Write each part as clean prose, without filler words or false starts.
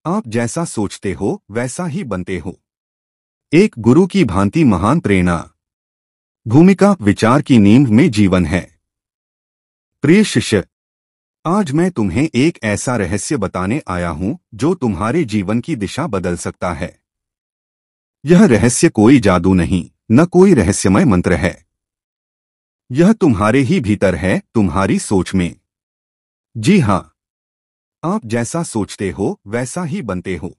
आप जैसा सोचते हो वैसा ही बनते हो। एक गुरु की भांति महान प्रेरणा। भूमिका विचार की नींव में जीवन है। प्रिय शिष्य, आज मैं तुम्हें एक ऐसा रहस्य बताने आया हूं जो तुम्हारे जीवन की दिशा बदल सकता है। यह रहस्य कोई जादू नहीं, न कोई रहस्यमय मंत्र है। यह तुम्हारे ही भीतर है, तुम्हारी सोच में। जी हाँ, आप जैसा सोचते हो वैसा ही बनते हो।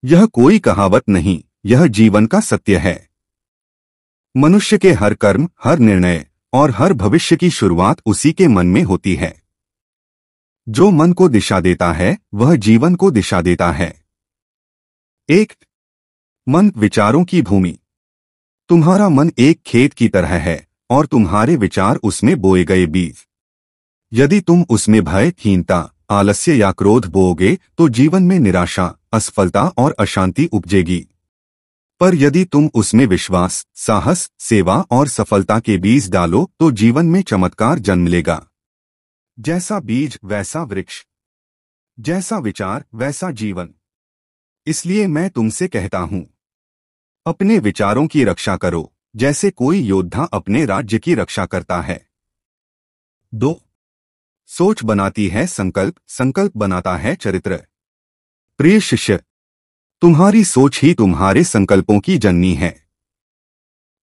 यह कोई कहावत नहीं, यह जीवन का सत्य है। मनुष्य के हर कर्म, हर निर्णय और हर भविष्य की शुरुआत उसी के मन में होती है। जो मन को दिशा देता है वह जीवन को दिशा देता है। एक मन विचारों की भूमि। तुम्हारा मन एक खेत की तरह है और तुम्हारे विचार उसमें बोए गए बीज। यदि तुम उसमें भय, हीनता, आलस्य या क्रोध बोओगे तो जीवन में निराशा, असफलता और अशांति उपजेगी। पर यदि तुम उसमें विश्वास, साहस, सेवा और सफलता के बीज डालो तो जीवन में चमत्कार जन्म लेगा। जैसा बीज वैसा वृक्ष, जैसा विचार वैसा जीवन। इसलिए मैं तुमसे कहता हूं, अपने विचारों की रक्षा करो जैसे कोई योद्धा अपने राज्य की रक्षा करता है। 2. सोच बनाती है संकल्प, संकल्प बनाता है चरित्र। प्रिय शिष्य, तुम्हारी सोच ही तुम्हारे संकल्पों की जननी है।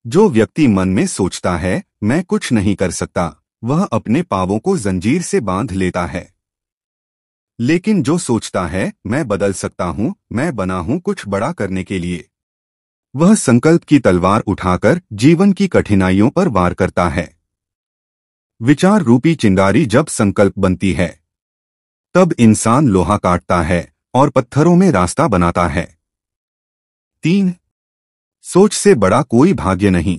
जो व्यक्ति मन में सोचता है मैं कुछ नहीं कर सकता, वह अपने पांवों को जंजीर से बांध लेता है। लेकिन जो सोचता है मैं बदल सकता हूं, मैं बना हूं कुछ बड़ा करने के लिए, वह संकल्प की तलवार उठाकर जीवन की कठिनाइयों पर वार करता है। विचार रूपी चिंगारी जब संकल्प बनती है तब इंसान लोहा काटता है और पत्थरों में रास्ता बनाता है। 3. सोच से बड़ा कोई भाग्य नहीं।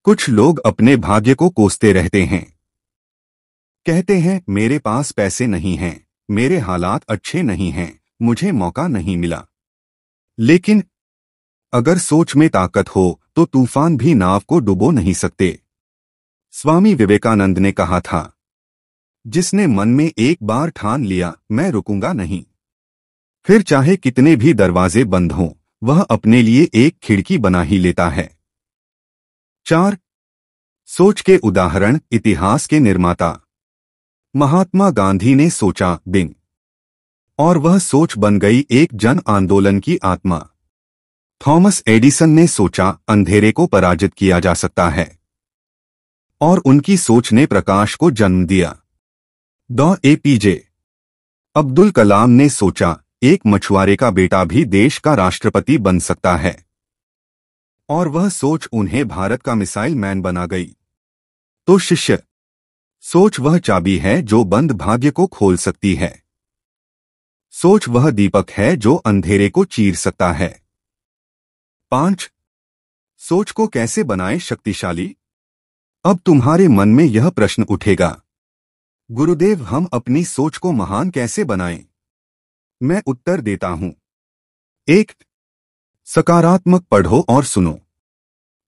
कुछ लोग अपने भाग्य को कोसते रहते हैं। कहते हैं मेरे पास पैसे नहीं हैं, मेरे हालात अच्छे नहीं हैं, मुझे मौका नहीं मिला। लेकिन अगर सोच में ताकत हो तो तूफान भी नाव को डुबो नहीं सकते। स्वामी विवेकानंद ने कहा था, जिसने मन में एक बार ठान लिया मैं रुकूंगा नहीं, फिर चाहे कितने भी दरवाजे बंद हों वह अपने लिए एक खिड़की बना ही लेता है। 4. सोच के उदाहरण, इतिहास के निर्माता। महात्मा गांधी ने सोचा दिन, और वह सोच बन गई एक जन आंदोलन की आत्मा। थॉमस एडिसन ने सोचा अंधेरे को पराजित किया जा सकता है, और उनकी सोच ने प्रकाश को जन्म दिया। डॉ एपीजे अब्दुल कलाम ने सोचा एक मछुआरे का बेटा भी देश का राष्ट्रपति बन सकता है, और वह सोच उन्हें भारत का मिसाइल मैन बना गई। तो शिष्य, सोच वह चाबी है जो बंद भाग्य को खोल सकती है। सोच वह दीपक है जो अंधेरे को चीर सकता है। 5. सोच को कैसे बनाएं शक्तिशाली। अब तुम्हारे मन में यह प्रश्न उठेगा, गुरुदेव हम अपनी सोच को महान कैसे बनाएं? मैं उत्तर देता हूं। 1. सकारात्मक पढ़ो और सुनो।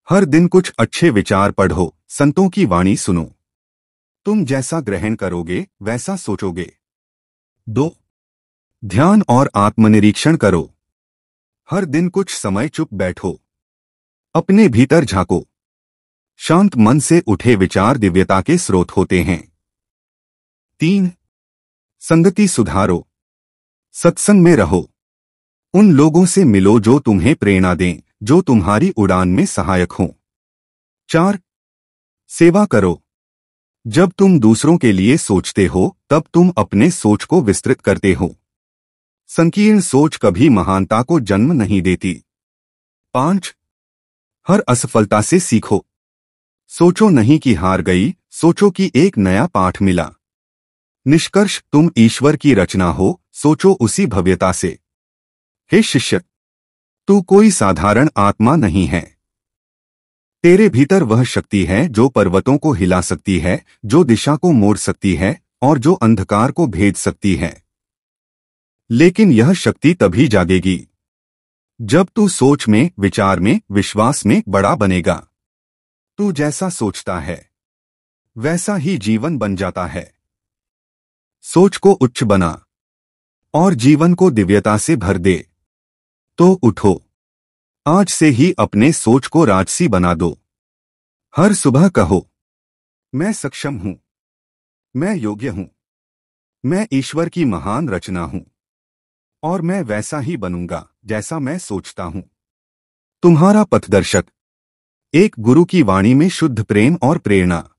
हर दिन कुछ अच्छे विचार पढ़ो, संतों की वाणी सुनो। तुम जैसा ग्रहण करोगे वैसा सोचोगे। 2. ध्यान और आत्मनिरीक्षण करो। हर दिन कुछ समय चुप बैठो, अपने भीतर झांको। शांत मन से उठे विचार दिव्यता के स्रोत होते हैं। 3. संगति सुधारो। सत्संग में रहो। उन लोगों से मिलो जो तुम्हें प्रेरणा दें, जो तुम्हारी उड़ान में सहायक हों। 4. सेवा करो। जब तुम दूसरों के लिए सोचते हो तब तुम अपने सोच को विस्तृत करते हो। संकीर्ण सोच कभी महानता को जन्म नहीं देती। 5. हर असफलता से सीखो। सोचो नहीं कि हार गई, सोचो कि एक नया पाठ मिला। निष्कर्ष, तुम ईश्वर की रचना हो, सोचो उसी भव्यता से। हे शिष्य, तू कोई साधारण आत्मा नहीं है। तेरे भीतर वह शक्ति है जो पर्वतों को हिला सकती है, जो दिशा को मोड़ सकती है और जो अंधकार को भेद सकती है। लेकिन यह शक्ति तभी जागेगी जब तू सोच में, विचार में, विश्वास में बड़ा बनेगा। तू जैसा सोचता है वैसा ही जीवन बन जाता है। सोच को उच्च बना। और जीवन को दिव्यता से भर दे। तो उठो, आज से ही अपने सोच को राजसी बना दो। हर सुबह कहो, मैं सक्षम हूं, मैं योग्य हूं, मैं ईश्वर की महान रचना हूं और मैं वैसा ही बनूंगा जैसा मैं सोचता हूं। तुम्हारा पथदर्शक। एक गुरु की वाणी में शुद्ध प्रेम और प्रेरणा।